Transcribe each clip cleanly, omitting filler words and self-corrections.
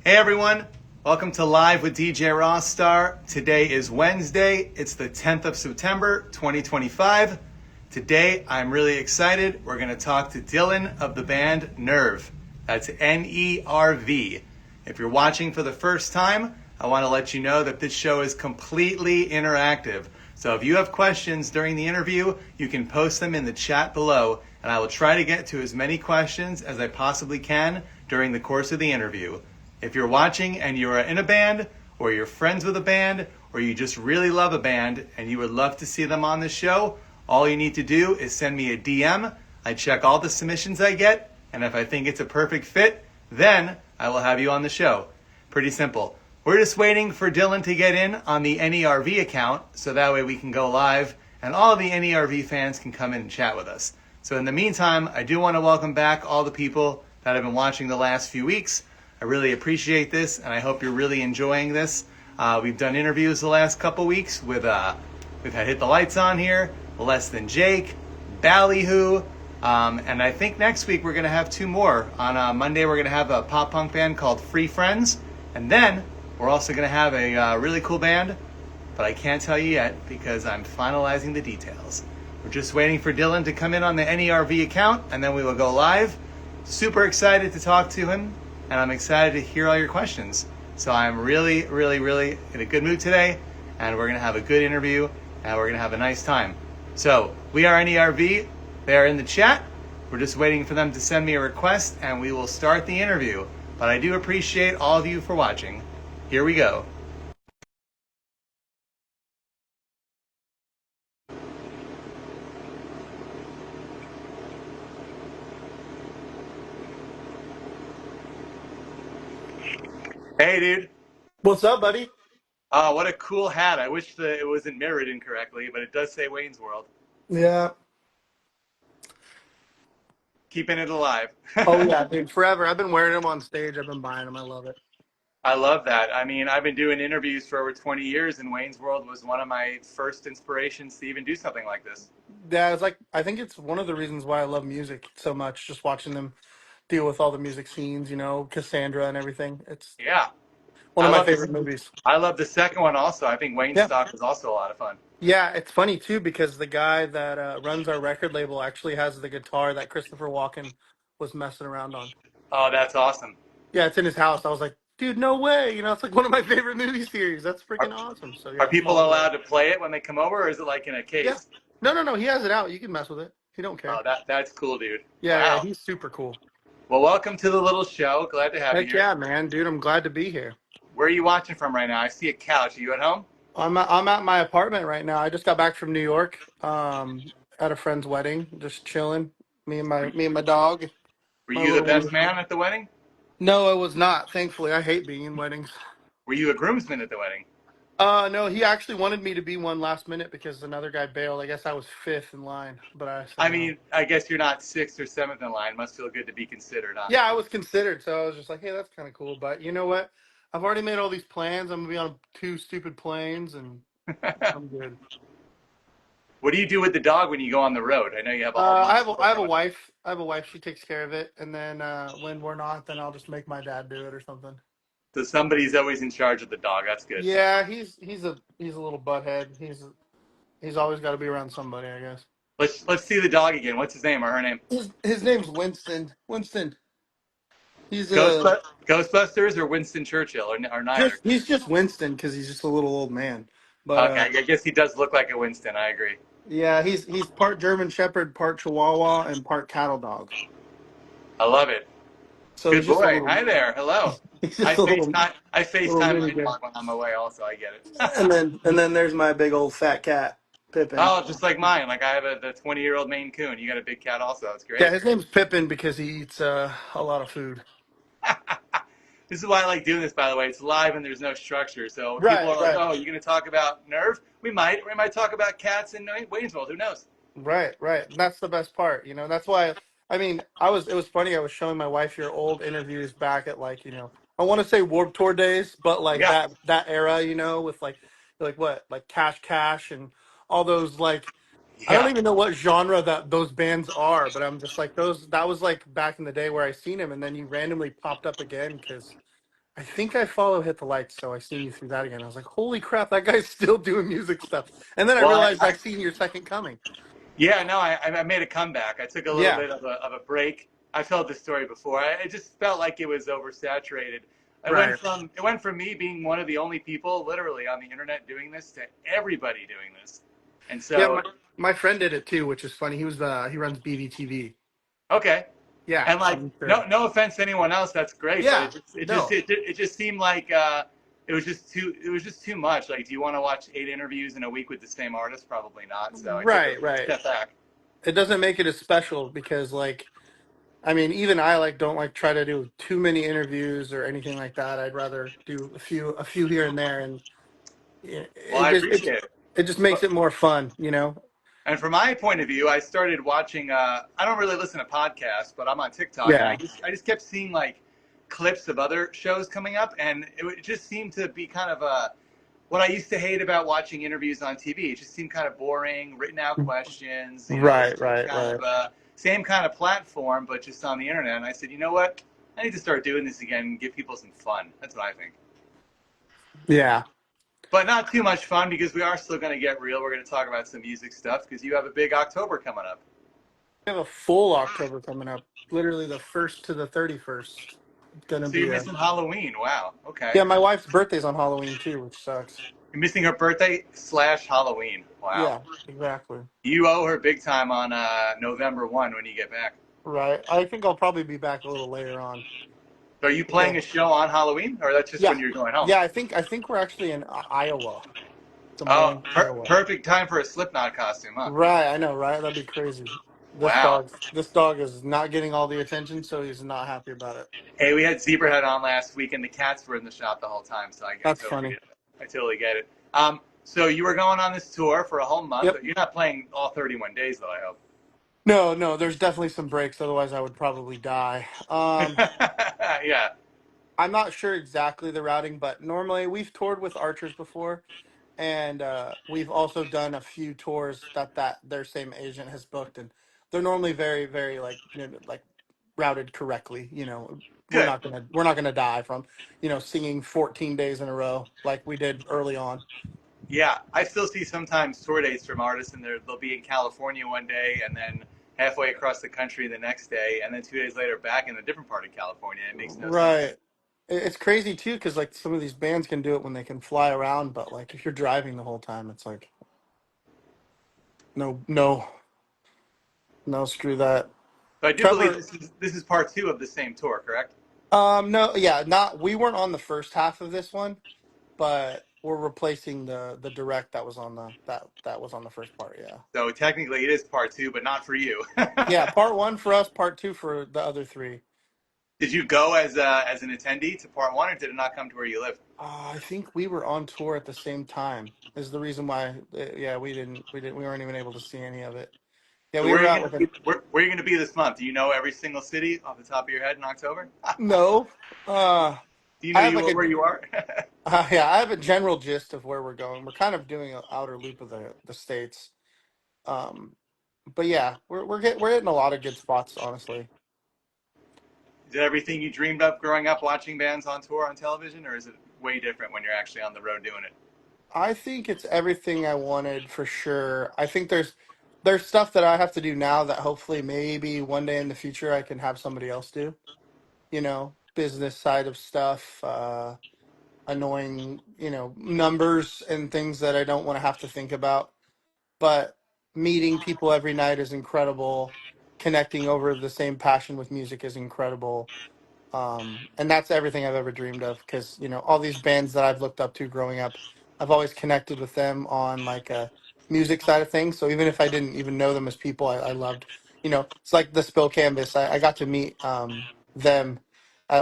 Hey everyone, welcome to Live with DJ Rossstar. Today is Wednesday. It's the 10th of September, 2025. Today I'm really excited. We're going to talk to Dillon of the band Nerv. That's Nerv. If you're watching for the first time, I want to let you know that this show is completely interactive. So if you have questions during the interview, you can post them in the chat below, and I will try to get to as many questions as I possibly can during the course of the interview. If you're watching and you are in a band, or you're friends with a band, or you just really love a band and you would love to see them on the show, all you need to do is send me a DM. I check all the submissions I get, and if I think it's a perfect fit, then I will have you on the show. Pretty simple. We're just waiting for Dillon to get in on the Nerv account, so that way we can go live and all of the Nerv fans can come in and chat with us. So in the meantime, I do want to welcome back all the people that have been watching the last few weeks. I really appreciate this, and I hope you're really enjoying this. We've done interviews the last couple weeks with, we've had Hit the Lights on here, Less Than Jake, Ballyhoo, and I think next week we're going to have two more. On Monday we're going to have a pop punk band called Free Friends, and then we're also going to have a really cool band, but I can't tell you yet because I'm finalizing the details. We're just waiting for Dillon to come in on the Nerv account, and then we will go live. Super excited to talk to him, and I'm excited to hear all your questions. So I'm really, really, really in a good mood today, and we're going to have a good interview, and we're going to have a nice time. So we are Nerv. They are in the chat. We're just waiting for them to send me a request, and we will start the interview. But I do appreciate all of you for watching. Here we go. Hey, dude. What's up, buddy? Oh, what a cool hat. I wish that it wasn't mirrored incorrectly, but it does say Wayne's World. Yeah. Keeping it alive. Oh yeah, dude. Forever. I've been wearing them on stage. I've been buying them. I love it. I love that. I mean, I've been doing interviews for over 20 years, and Wayne's World was one of my first inspirations to even do something like this. Yeah, it's like I think it's one of the reasons why I love music so much. Just watching them deal with all the music scenes, Cassandra and everything. It's Yeah. one I of my love favorite this. movies. I love the second one also. I think Wayne Yeah. Stock was also a lot of fun. Yeah, it's funny too because the guy that runs our record label actually has the guitar that Christopher Walken was messing around on. Oh, that's awesome. Yeah, it's in his house. I was like, dude, no way. It's like one of my favorite movie series. That's Are, freaking awesome. So are yeah, people small world. allowed to play it when they come over, or is it like in a Yeah. case? No, no, no. He has it out. You can mess with it. He don't Oh, care. that's cool, dude. Yeah, yeah. Wow. He's super cool. Well, welcome to the little show. Glad to have you Heck here. yeah, man, dude. I'm glad to be here. Where are you watching from right now? I see a couch. Are you at home? I'm at my apartment right now. I just got back from New York. At a friend's wedding, just chilling. Me and my dog, Were my you the little best one. man at the wedding? No, it was not. Thankfully, I hate being in weddings. Were you a groomsman at the wedding? No, he actually wanted me to be one last minute because another guy bailed. I guess I was fifth in line, but I said I no. mean, I guess you're not sixth or seventh in line. Must feel good to be considered, huh? Yeah, I was considered, so I was just like, hey, that's kind of cool. But you know what? I've already made all these plans. I'm gonna be on two stupid planes, and I'm good. What do you do with the dog when you go on the road? I know you have a whole I month have a, I going have a on. wife. I have a wife. She takes care of it, and then when we're not, then I'll just make my dad do it or something. So somebody's always in charge of the dog. That's good. Yeah, he's a little butthead. He's always got to be around somebody, I guess. Let's see the dog again. What's his name or her name? His name's Winston. Winston. He's Ghostbusters or Winston Churchill or neither? he's just Winston because he's just a little old man. But Okay, I guess he does look like a Winston. I agree. yeah, he's part German Shepherd, part Chihuahua, and part cattle dog. I love it. So Good boy. Hi there. Hello. he's I just a little FaceTime my mini guy. dog when I'm away. Also, I get it. And then there's my big old fat cat, Pippin. Oh, just like mine. Like I have the 20-year-old Maine Coon. You got a big cat also. That's Yeah, great. his name's Pippin because he eats a lot of food. This is why I like doing this, by the way. It's live and there's no structure. So people Right, are like, right, "Oh, you're going to talk about Nerve?" We might. We might talk about cats in Waynesville. Who knows? right. And that's the best part. That's why. I mean, it was funny. I was showing my wife your old interviews back at I want to say Warped Tour days, but like Yeah. that era, with like what, like Cash and all those like. I don't Yeah. even know what genre that those bands are, but I'm just like those. That was like back in the day where I seen him, and then you randomly popped up again because I think I follow Hit the Lights, so I seen you through that again. I was like, holy crap, that guy's still doing music stuff. And then I Well, realized I've seen your second coming. yeah, no, I made a comeback. I took a little Yeah, bit of a break. I've told this story before. It just felt like it was oversaturated. right. It went from me being one of the only people literally on the internet doing this to everybody doing this. And Yeah, so, my friend did it too, which is funny. He runs BVTV. okay. Yeah, And like, I'm sure. no offense to anyone else, that's great, but Yeah, no. it just seemed like it was just too much. Like, do you want to watch 8 interviews in a week with the same artist? Probably not. So I took Right, a right. step back. It doesn't make it as special because like I mean, even I like don't like try to do too many interviews or anything like that. I'd rather do a few here and there, and it, Well, it I just appreciate it. it just makes But it more fun, you know. And from my point of view, I started watching. I don't really listen to podcasts, but I'm on TikTok, and Yeah. I just kept seeing like clips of other shows coming up, and it just seemed to be kind of what I used to hate about watching interviews on TV. It just seemed kind of boring, written out questions. You know, Right, right, right. same kind of platform, but just on the internet. And I said, you know what? I need to start doing this again and give people some fun. That's what I think. Yeah. But not too much fun because we are still going to get real. We're going to talk about some music stuff because you have a big October coming up. We have a full October coming up, literally the 1st to the 31st. It's gonna So be you're a missing Halloween. Wow. Okay. yeah. My wife's birthday's on Halloween too, which sucks. You're missing her birthday slash Halloween. Wow. Yeah, exactly. You owe her big time on November 1 when you get back. Right. I think I'll probably be back a little later on. So are you playing Okay. a show on Halloween, or that's just when Yeah. you're going home? Yeah. I think we're actually in Iowa, Des Oh, Moines, Iowa. perfect time for a Slipknot costume, huh? Right, I know, right? That'd be crazy. Wow. This dog is not getting all the attention, so he's not happy about it. Hey, we had Zebrahead on last week, and the cats were in the shop the whole time, so That's funny. I totally get it. So you were going on this tour for a whole month. Yep. You're not playing all 31 days, though. I No, no, there's definitely some breaks, otherwise I would probably die. hope. Yeah. I'm not sure exactly the routing, but normally we've toured with Archers before, and we've also done a few tours that their same agent has booked, and they're normally very, very like like routed correctly. Good. We're not gonna die from singing 14 days in a row like we did early on. Yeah, I still see sometimes tour dates from artists, and they'll be in California one day, and then halfway across the country the next day, and then 2 days later back in a different part of California. It makes no sense. Right. It's crazy too, because like some of these bands can do it when they can fly around, but like if you're driving the whole time, it's like no, no, no, screw that. So I do believe Trevor, this is part two of the same tour, correct? no, yeah, not we weren't on the first half of this one, but we're replacing the direct that was on that was on the first part. Yeah, So technically it is part two, but not for you. yeah. Part one for us, part two for the other three. Did you go as an attendee to part one, or did it not come to where you live? I think we were on tour at the same time. Is the reason why? Yeah, we weren't even able to see any of it. Yeah, So we where are were you out gonna with be? an Where are you gonna be this month? Do you know every single city off the top of your head in October? no. Uh, Do you know I have like a where you are? yeah, I have a general gist of where we're going. We're kind of doing an outer loop of the states. Um, but yeah, we're hitting a lot of good spots, honestly. Is it everything you dreamed of growing up watching bands on tour on television, or is it way different when you're actually on the road doing it? I think it's everything I wanted for sure. I think there's stuff that I have to do now that hopefully maybe one day in the future I can have somebody else do. Business side of stuff, annoying, numbers and things that I don't want to have to think about. But meeting people every night is incredible. Connecting over the same passion with music is incredible. And that's everything I've ever dreamed of because all these bands that I've looked up to growing up, I've always connected with them on like a music side of things. So even if I didn't even know them as people, I loved, it's like the Spill Canvas. I got to meet them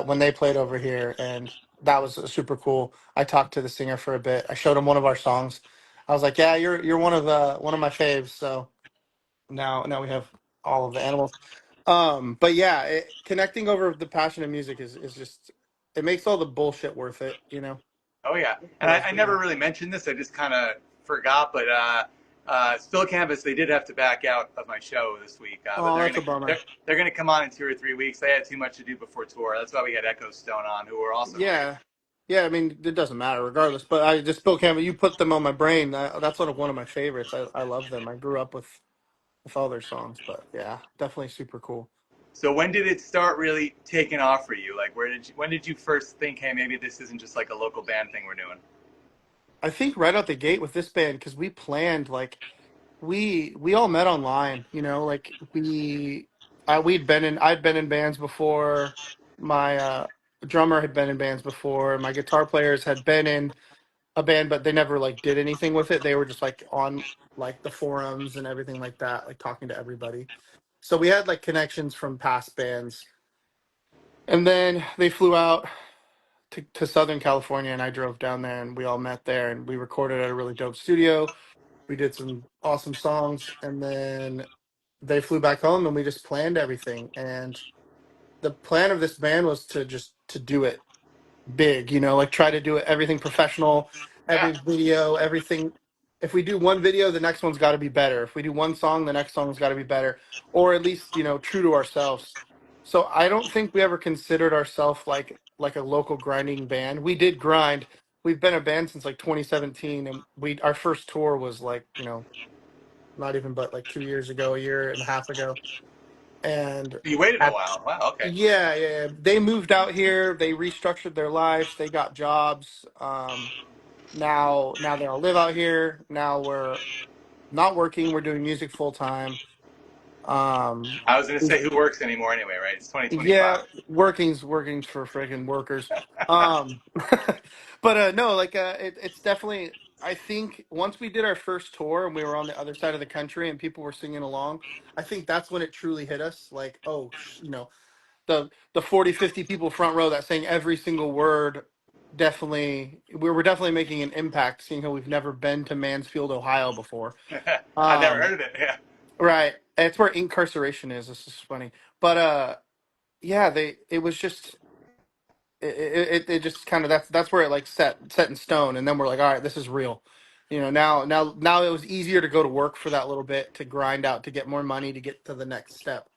when they played over here, and that was super cool. I talked to the singer for a bit. I showed him one of our songs. I was like, "Yeah, you're one of my faves." So now we have all of the animals. But yeah, connecting over the passion of music is just it makes all the bullshit worth it. Oh yeah, and What else I do you never want? really mentioned this. I just kind of forgot, but Still Canvas, they did have to back out of my show this week, but Oh, that's a bummer. they're gonna come on in 2 or 3 weeks. They had too much to do before tour. That's why we had Echo Stone on, who were also great. Yeah, yeah. I mean, it doesn't matter regardless. But I just Bill Campbell. You put them on my brain. That's one of my favorites. I love them. I grew up with all their songs. But yeah, definitely super cool. So when did it start really taking off for you? Like, when did you first think, hey, maybe this isn't just like a local band thing we're doing? I think right out the gate with this band because we planned like we all met online. Like I'd been in bands before. My drummer had been in bands before. My guitar players had been in a band, but they never like did anything with it. They were just like on like the forums and everything like that, like talking to everybody. So we had like connections from past bands, and then they flew out to Southern California, and I drove down there, and we all met there, and we recorded at a really dope studio. We did some awesome songs, and then they flew back home, and we just planned everything. And the plan of this band was to do it big, like try to do it everything professional, Yeah. every video, everything. If we do one video, the next one's got to be better. If we do one song, the next song's got to be better, or at least true to ourselves. So I don't think we ever considered ourselves like a local grinding band. We did grind. We've been a band since like 2017, and we our first tour was like not even but like 2 years ago, a year and a half ago, and You waited a at while. Wow. Okay. yeah, yeah, yeah. They moved out here. They restructured their lives. They got jobs. Now they all live out here. Now we're not working. We're doing music full time. Um, I was gonna say who works anymore anyway, right? It's yeah, 2025. working's for friggin' workers. Um, but no, like it's definitely. I think once we did our first tour and we were on the other side of the country and people were singing along, I think that's when it truly hit us. Like, oh, the 40, 50 people front row that sang every single word. Definitely we were definitely making an impact, seeing how we've never been to Mansfield, Ohio before. I never um heard of it. Yeah. right, it's where incarceration is. This is funny. But yeah, they it was just it just kind of that's where it like set in stone, and then we're like, all right, this is real. Now it was easier to go to work for that little bit, to grind out, to get more money, to get to the next step.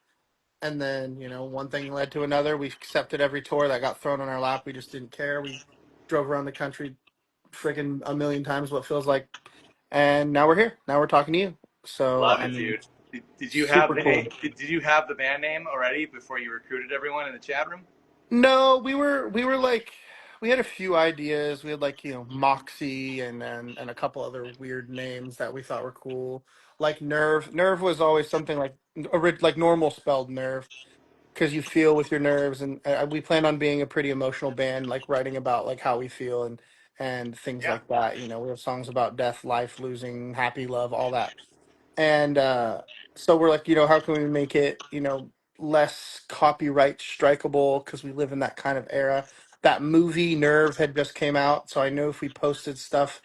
And then, one thing led to another. We accepted every tour that got thrown on our lap. We just didn't care. We drove around the country friggin' a million times, what feels like. And now we're here. Now we're talking to you. So, Love I it, mean, dude. Did you have super the cool. did you have the band name already before you recruited everyone in the chat room? No, we were like, we had a few ideas. We had like, Moxie and a couple other weird names that we thought were cool. Like Nerve. Nerve was always something like normal spelled Nerve, because you feel with your nerves, and we plan on being a pretty emotional band, like writing about like how we feel and things Yeah. like that. We have songs about death, life, losing, happy, love, all that. And so we're like, how can we make it less copyright strikeable, because we live in that kind of era. That movie Nerve had just came out, so I know if we posted stuff,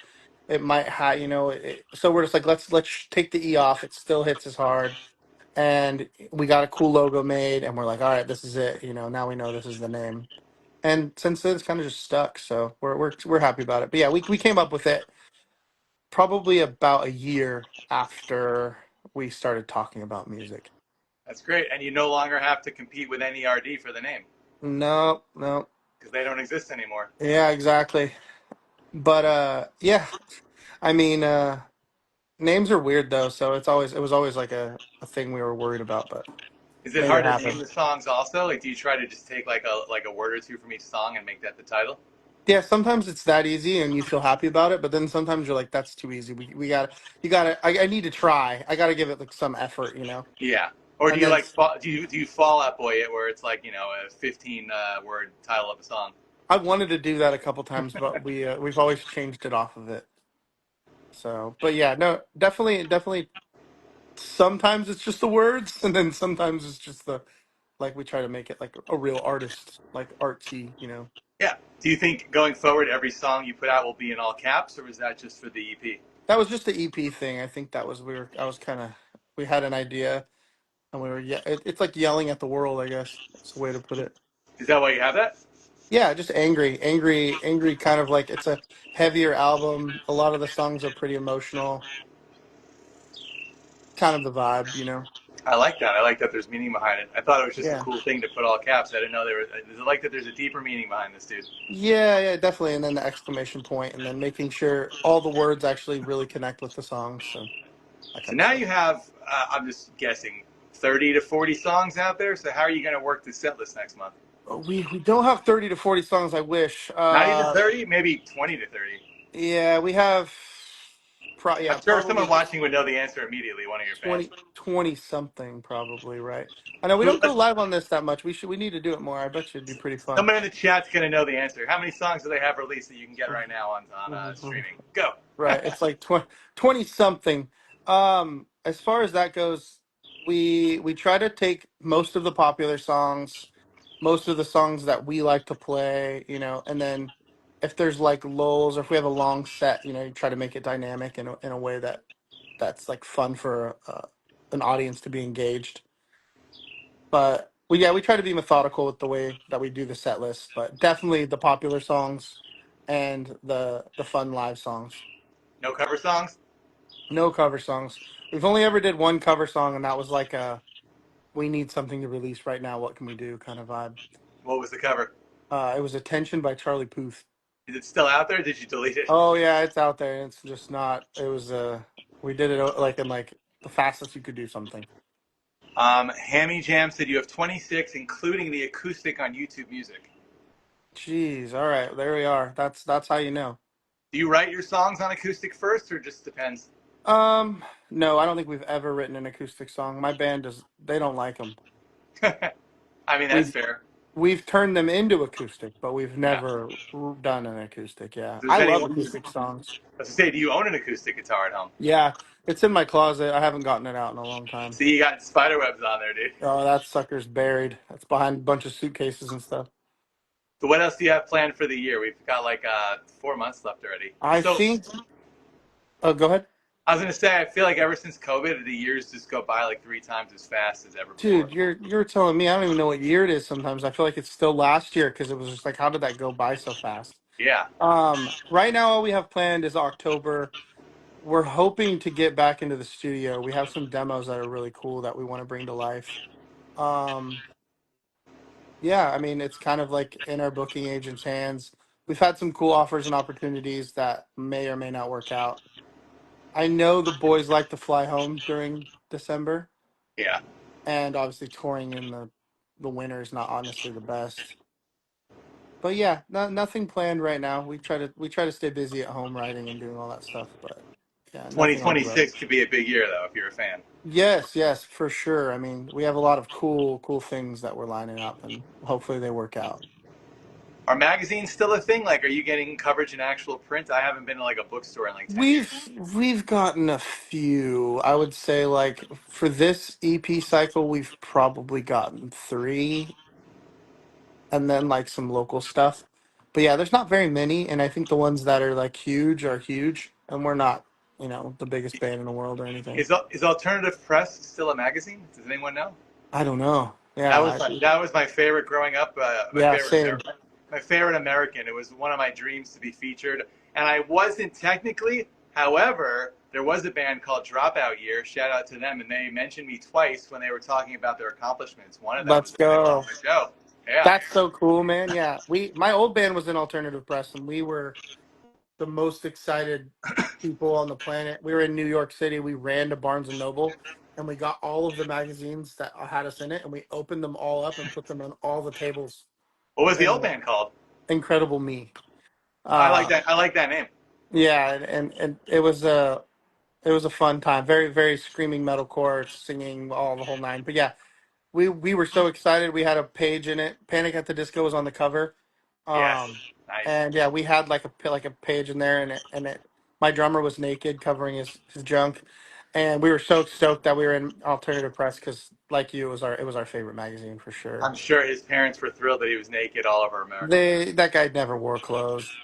it might have, so we're just like, let's take the E off. It still hits as hard, and we got a cool logo made, and we're like, all right, this is it. Now we know this is the name. And since then, it's kind of just stuck. So we're happy about it. But yeah, we came up with it probably about a year after we started talking about music. That's great. And you no longer have to compete with NERD for the name No, no, because they don't exist anymore. yeah, exactly. But yeah, I mean, names are weird though, so it was always like a thing we were worried about, but Is it made it hard to name happen. the songs also? Like, do you try to just take like a word or two from each song and make that the title? Yeah, sometimes it's that easy and you feel happy about it, but then sometimes you're like, that's too easy. We gotta, you gotta, I need to try. I gotta give it like some effort. Yeah. Or do And you then like do you Fall Out Boy it where it's like a 15 word title of a song? I wanted to do that a couple times, but we've always changed it off of it. So, but yeah, no, definitely. Sometimes it's just the words, and then sometimes it's just like we try to make it like a real artist, like artsy. Yeah. Do you think going forward every song you put out will be in all caps, or was that just for the EP? That was just the EP thing. I think that was I was kind of, we had an idea, and we were, yeah, it's like yelling at the world, I guess. That's the way to put it. Is that why you have that? Yeah, just angry, kind of like it's a heavier album. A lot of the songs are pretty emotional. kind of the vibe, you know. I like that. I like that there's meaning behind it. I thought it was just a Yeah. cool thing to put all caps. I didn't know there was. I like that there's a deeper meaning behind this, dude. Yeah, yeah, definitely. And then the exclamation point, and then making sure all the words actually really connect with the song. So that So kind of now stuff. you have, I'm just guessing, 30 to 40 songs out there. So how are you going to work the set list next month? We don't have 30 to 40 songs. I wish. Not even 30, maybe 20 to 30. Yeah, we have. I'm Yeah, sure probably someone watching would know the answer immediately. One of your fans. 20 something, probably right. I know we Who? don't go live on this that much. We need to do it more. I bet you it'd be pretty fun. Someone in the chat's going to know the answer. How many songs do they have released that you can get right now on Mhm. streaming? Go. Right. It's like 20 something. As far as that goes, we try to take most of the popular songs, most of the songs that we like to play, you know, and then if there's like lulls or if we have a long set, you know, you try to make it dynamic in a way that's like fun for an audience to be engaged. But we try to be methodical with the way that we do the set list, but definitely the popular songs and the fun live songs. No cover songs? No cover songs. We've only ever did one cover song, and that was like a "we need something to release right now. What can we do?" kind of vibe. What was the cover? It was "Attention" by Charlie Puth. Is it still out there? Did you delete it? Oh yeah, it's out there. It's just not. It was we did it like in like the fastest you could do something. Hammy Jam said you have 26, including the acoustic on YouTube Music. Jeez. All right, there we are. That's how you know. Do you write your songs on acoustic first, or just depends? No, I don't think we've ever written an acoustic song. My band does. They don't like them. I mean, that's We've fair. we've turned them into acoustic, but we've Yeah. never done an acoustic. Yeah, If there's I love anyone, acoustic songs. I was to say, do you own an acoustic guitar at home? Yeah, it's in my closet. I haven't gotten it out in a long time. See, you got spider webs on there, dude. Oh, that sucker's buried. That's behind a bunch of suitcases and stuff. So what else do you have planned for the year? We've got like 4 months left already. I So think. Oh, go ahead, I was gonna say, I feel like ever since COVID, the years just go by like 3 times as fast as ever before. dude. You're telling me I don't even know what year it is. Sometimes I feel like it's still last year because it was just like, how did that go by so fast? Yeah. Right now all we have planned is October. We're hoping to get back into the studio. We have some demos that are really cool that we want to bring to life. Um, Yeah, I mean, it's kind of like in our booking agent's hands. We've had some cool offers and opportunities that may or may not work out. I know the boys like to fly home during December, Yeah. and obviously touring in the winter is not honestly the best. But yeah, nothing planned right now. We try to stay busy at home writing and doing all that stuff, but yeah, nothing on the road. 2026 could be a big year though, if you're a fan. Yes, yes, for sure. I mean, we have a lot of cool things that we're lining up, and hopefully they work out. Are magazines still a thing? Like, are you getting coverage in actual print? I haven't been to like a bookstore in like 10 years. We've gotten a few. I would say like for this EP cycle, we've probably gotten three, and then like some local stuff. But yeah, there's not very many, and I think the ones that are huge, and we're not, the biggest band in the world or anything. Is Alternative Press still a magazine? Does anyone know? I don't know. That Yeah, was my favorite growing up. yeah, same. My favorite American. It was one of my dreams to be featured, and I wasn't technically. However, there was a band called Dropout Year. Shout out to them, and they mentioned me twice when they were talking about their accomplishments. One of them was Let's when they were on go. my show. Yeah. That's so cool, man. Yeah, my old band was in alternative press, and we were the most excited people on the planet. We were in New York City. We ran to Barnes and Noble, and we got all of the magazines that had us in it, and we opened them all up and put them on all the tables. What was the old And band called? Incredible Me. I like Uh, that. I like that name. yeah, and it was a fun time. Very very screaming metalcore, singing all the whole nine. But yeah, we were so excited. We had a page in it. Panic at the Disco was on the cover. Yes. Um, Nice. and yeah, we had like a page in there, and my drummer was naked, covering his junk, and we were so stoked that we were in alternative press because, like you, it was our favorite magazine for sure. I'm sure his parents were thrilled that he was naked all over America. That guy never wore clothes.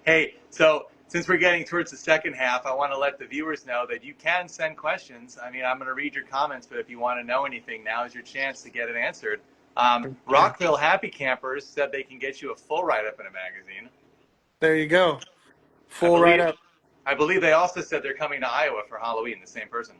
Hey, so since we're getting towards the second half, I want to let the viewers know that you can send questions. I mean, I'm going to read your comments, but if you want to know anything, now is your chance to get it answered. Sure. Rockville Happy Campers said they can get you a full write-up in a magazine. There you go. I Full write believe up. I believe they also said they're coming to Iowa for Halloween. The same person.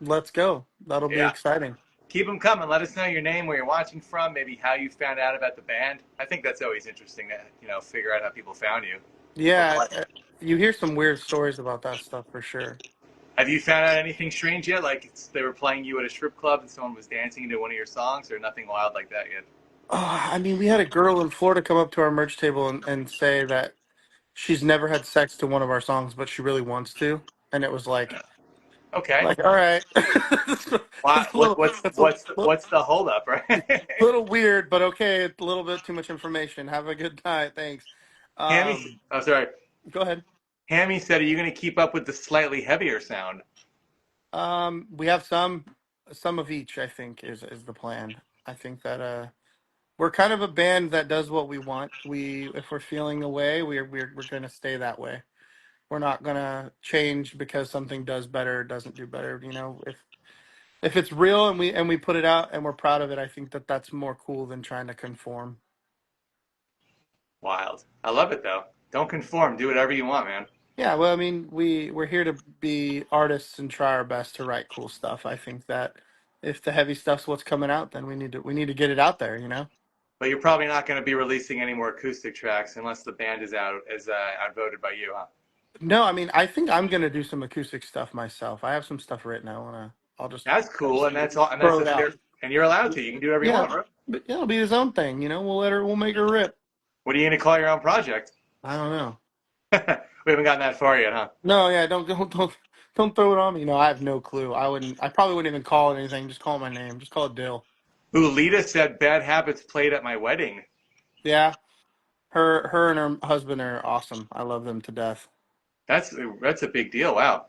Let's go. That'll be Yeah. exciting. Keep them coming. Let us know your name, where you're watching from, maybe how you found out about the band. I think that's always interesting to figure out how people found you. Or Yeah, what. you hear some weird stories about that stuff for sure. Have you found out anything strange yet? Like they were playing you at a strip club and someone was dancing to one of your songs, or nothing wild like that yet? I mean, we had a girl in Florida come up to our merch table and say that she's never had sex to one of our songs, but she really wants to, and it was Okay. all right, Why, it's a little, it's a what's the holdup, right? little weird, but okay, it's a little bit too much information. Have a good night, thanks. Hammy, Um, oh sorry. Go ahead. Hammy said, "Are you going to keep up with the slightly heavier sound?" We have some of each. I think is the plan. I think that we're kind of a band that does what we want. If we're feeling a way, we're gonna stay that way. We're not gonna change because something does better or doesn't do better. If it's real and we put it out and we're proud of it, I think that that's more cool than trying to conform. Wild. I love it though. Don't conform. Do whatever you want, man. Yeah, well, I mean, we're here to be artists and try our best to write cool stuff. I think that if the heavy stuff's what's coming out, then we need to get it out there. But you're probably not going to be releasing any more acoustic tracks unless the band is outvoted by you, huh? No, I mean, I think I'm gonna do some acoustic stuff myself. I have some stuff written. I'll just That's cool, and that's all, and that's throw the it out. fair, and you're allowed to. You can do whatever you Yeah, want, bro. but yeah, it'll be his own thing. We'll make her rip. What are you going to call your own project? I don't know. We haven't gotten that far yet, huh? No, yeah, don't throw it on me. No, I have no clue. I probably wouldn't even call it anything. Just call my name. Just call it Dill. Ooh, Lita said Bad Habits played at my wedding. Yeah, her and her husband are awesome. I love them to death. That's a big deal. Wow.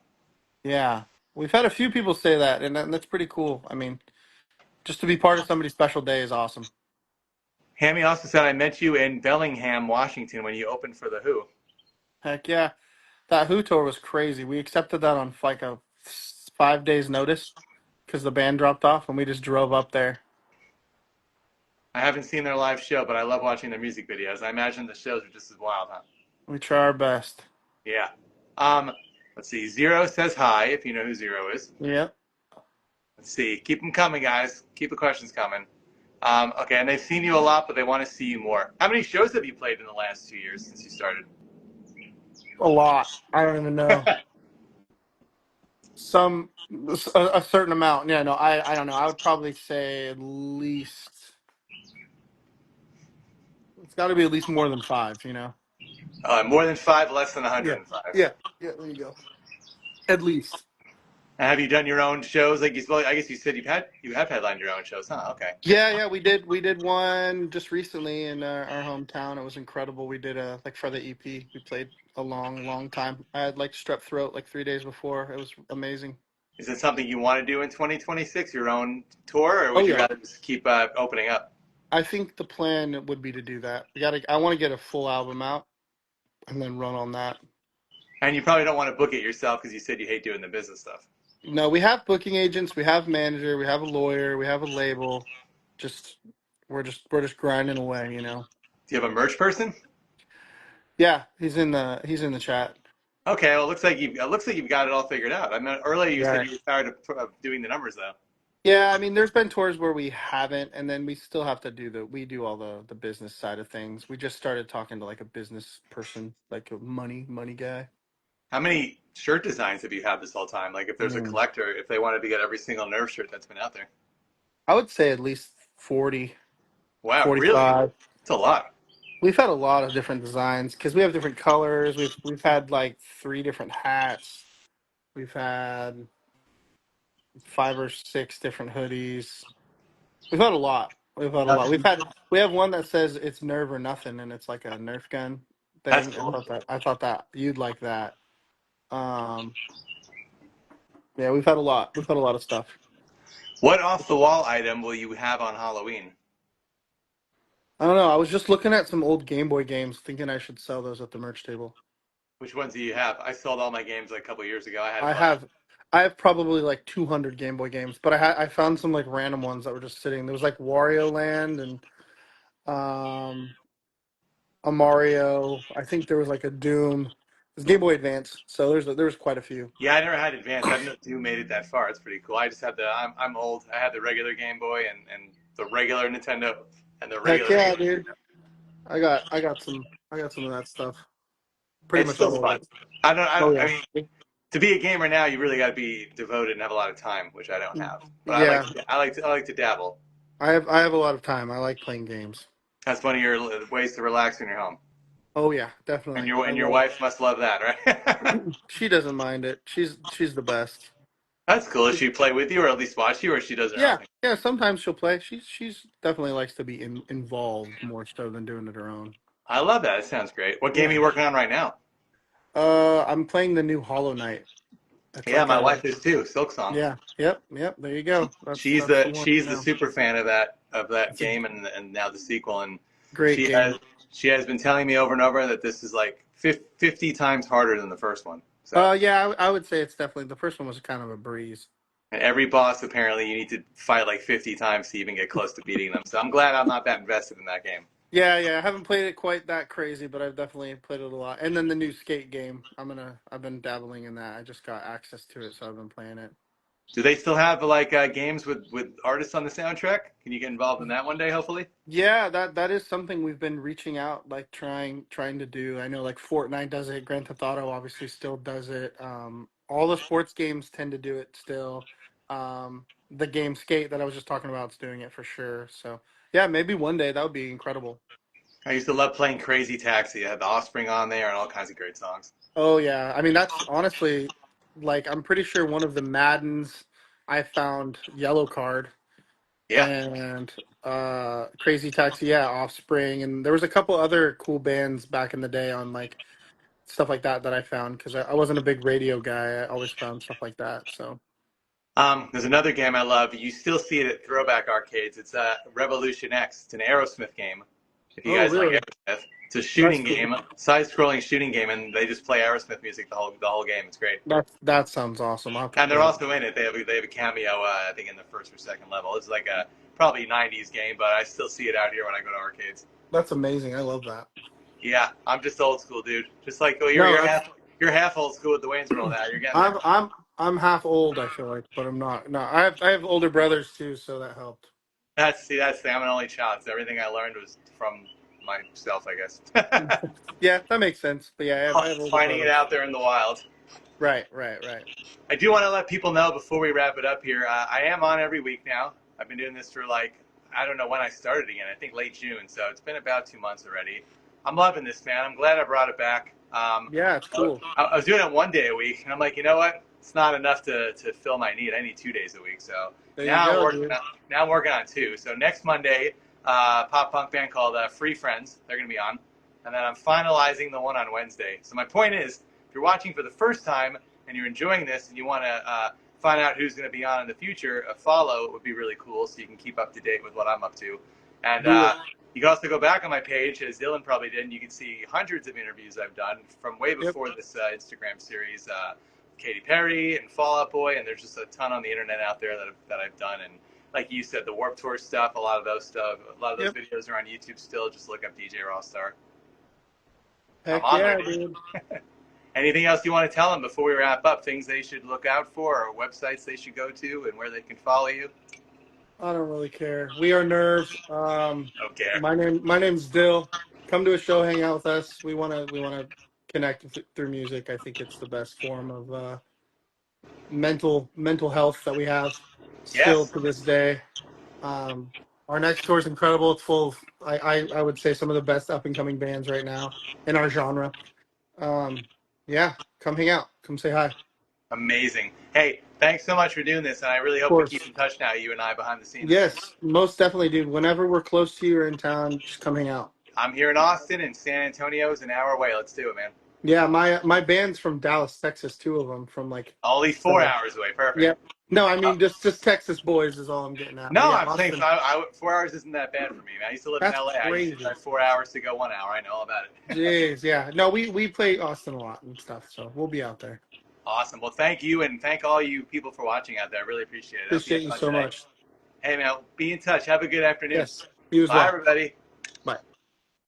Yeah, we've had a few people say that, and that's pretty cool. I mean, just to be part of somebody's special day is awesome. Hammy also said I met you in Bellingham, Washington, when you opened for the Who. Heck yeah. That Who tour was crazy. We accepted that on like a 5 days notice because the band dropped off, and we just drove up there. I haven't seen their live show, but I love watching their music videos. I imagine the shows are just as wild, huh? We try our best. Yeah. Um, let's see. Zero says hi, if you know who Zero is. Yep. Let's see. Keep them coming, guys. Keep the questions coming. Okay, and they've seen you a lot, but they want to see you more. How many shows have you played in the last 2 years since you started? A lot. I don't even know. Some a certain amount. Yeah, no, I don't know. I would probably say at least it's got to be at least more than five. More than five, less than Yeah. 105. Yeah. Yeah. There you go. At least. And have you done your own shows? Well, I guess you said you have headlined your own shows, huh? Okay. Yeah, yeah, we did one just recently in our hometown. It was incredible. We did like for the EP. We played a long, long time. I had like strep throat like 3 days before. It was amazing. Is it something you want to do in 2026, your own tour, or Oh would you yeah. rather just keep opening up? I think the plan would be to do that. I want to get a full album out and then run on that. And you probably don't want to book it yourself because you said you hate doing the business stuff. No, we have booking agents, we have manager, we have a lawyer, we have a label. Just we're just grinding away. Do you have a merch person? Yeah, he's in the chat. Okay, well, it looks like you've got it all figured out. I mean, earlier you said Yeah. you were tired of doing the numbers, though. Yeah, I mean, there's been tours where we haven't, and then we still have to we do all the business side of things. We just started talking to like a business person, like a money guy. How many shirt designs have you had this whole time? Like, if there's a Mm. collector, if they wanted to get every single Nerve shirt that's been out there. I would say at least 40, Wow, really? 45. It's a lot. We've had a lot of different designs because we have different colors. We've had like 3 different hats. We've had 5 or 6 different hoodies. We've had a lot. We've had a lot. We have one that says it's Nerve or nothing, and it's like a Nerf gun That's thing. cool. I thought that you'd like that. Um, yeah, we've had a lot. We've had a lot of stuff. What off the wall item will you have on Halloween? I don't know. I was just looking at some old Game Boy games, thinking I should sell those at the merch table. Which ones do you have? I sold all my games like a couple years ago. I had a I bunch. have, I have probably like 200 Game Boy games, but I found some like random ones that were just sitting. There was like Wario Land and um, a Mario. I think there was like a Doom. It's Game Boy Advance, so there's quite a few. Yeah, I never had Advance. I didn't know you made it that far. It's pretty cool. I just had the. I'm old. I had the regular Game Boy and the regular Nintendo and the Heck regular yeah, Super dude. Nintendo. I got some of that stuff. Pretty It's much still all of fun. it. I Oh don't. I yeah. mean, to be a gamer now, you really got to be devoted and have a lot of time, which I don't have. But I like. Yeah. I like to dabble. I have a lot of time. I like playing games. That's one of your ways to relax when you're home. Oh yeah, definitely. I And your love. wife must love that, right? She doesn't mind it. She's the best. That's cool. Does she play with you, or at least watch you, or she does her own Yeah, thing? yeah. Sometimes she'll play. She's definitely likes to be involved more so than doing it her own. I love that. It sounds great. What game are Yeah. you working on right now? I'm playing the new Hollow Knight. It's Yeah, like my a wife is too. Silk Song. yeah. Yep. Yep. There you go. That's the one She's right the now. super fan of that It's a game and now the sequel, and great she has game. she has been telling me over and over that this is like 50 times harder than the first one. So Yeah. I would say it's definitely the first one was kind of a breeze. and every boss apparently you need to fight like 50 times to even get close to beating them. So I'm glad I'm not that invested in that game. Yeah. Yeah. I haven't played it quite that crazy, but I've definitely played it a lot. And then the new skate game. I've been dabbling in that. I just got access to it, so I've been playing it. Do they still have like games with artists on the soundtrack? Can you get involved in that one day, hopefully? Yeah, that is something we've been reaching out, like trying to do. I know like Fortnite does it, Grand Theft Auto obviously still does it. All the sports games tend to do it still. The game Skate that I was just talking about is doing it for sure. So yeah, maybe one day that would be incredible. I used to love playing Crazy Taxi. I had the Offspring on there and all kinds of great songs. Oh yeah, I mean that's honestly like I'm pretty sure one of the Maddens I found Yellow Card Yeah. and Crazy Taxi, yeah, Offspring, and there was a couple other cool bands back in the day on like stuff like that I found because I wasn't a big radio guy. I always found stuff like that. So There's another game I love. You still see it at throwback arcades. It's Revolution X. It's an Aerosmith game. If you oh guys like really? Aerosmith, it's a That's shooting cool. game, side-scrolling shooting game, and they just play Aerosmith music the whole game. It's great. That sounds awesome. I'll have to And they're play that. also in it. They have a cameo. I think in the first or second level. It's like a probably '90s game, but I still see it out here when I go to arcades. That's amazing. I love that. Yeah, I'm just old school, dude. Just like No, you're half old school with the Wayne's World now. You're getting there. I'm half old. I feel like, but I'm not. No, I have older brothers too, so that helped. That's the thing. I'm an only child, so everything I learned was from myself, I guess. Yeah, that makes sense. But yeah, I have older Finding it brothers. out there in the wild. Right, right, right. I do want to let people know before we wrap it up here. I am on every week now. I've been doing this for like I don't know when I started again. I think late June, so it's been about 2 months already. I'm loving this, man. I'm glad I brought it back. Yeah, it's cool. I was doing it one day a week, and I'm like, you know what? It's not enough to fill my need. I need 2 days a week. So There you go, dude. now I'm working on two. So next Monday, pop punk band called Free Friends. They're gonna be on, and then I'm finalizing the one on Wednesday. So my point is, if you're watching for the first time and you're enjoying this and you want to find out who's going to be on in the future, a follow would be really cool so you can keep up to date with what I'm up to. And Do it. you can also go back on my page, as Dillon probably did, and you can see hundreds of interviews I've done from way Yep. before this Instagram series. Katy Perry and Fall Out Boy, and there's just a ton on the internet out there that I've done. And like you said, the Warped Tour stuff, a lot of those Yep. videos are on YouTube still. Just look up DJ Rossstar. I'm Heck on yeah, there. dude. Anything else you want to tell them before we wrap up? Things they should look out for, or websites they should go to, and where they can follow you? I don't really care. We are Nerve. Don't care. My name's Dill. Come to a show, hang out with us. We wanna connect through music. I think it's the best form of mental health that we have still Yes, to this day. Um, our next tour is incredible. It's full of I would say some of the best up and coming bands right now in our genre. Yeah, come hang out. Come say hi. Of amazing. Hey, thanks so much for doing this, and I really hope we keep course. in touch now, you and I behind the scenes. Yes, most definitely, dude. Whenever we're close to you or in town, just come hang out. I'm here in Austin, and San Antonio is an hour away. Let's do it, man. Yeah, my band's from Dallas, Texas. Two of them from like. Only 4 hours away. Perfect. Yep. No, I Uh, mean just Texas boys is all I'm getting at. But no, yeah, I'm saying Austin. 4 hours isn't that bad for me. I used to live in That's LA. I used to crazy. drive 4 hours to go 1 hour. I know all about it. Jeez, yeah. No, we play Austin a lot and stuff, so we'll be out there. Awesome. Well, thank you, and thank all you people for watching out there. I really appreciate it. I hope you Appreciate have you fun so today. much. Hey, man, be in touch. Have a good afternoon. Yes, you as Bye, well. everybody.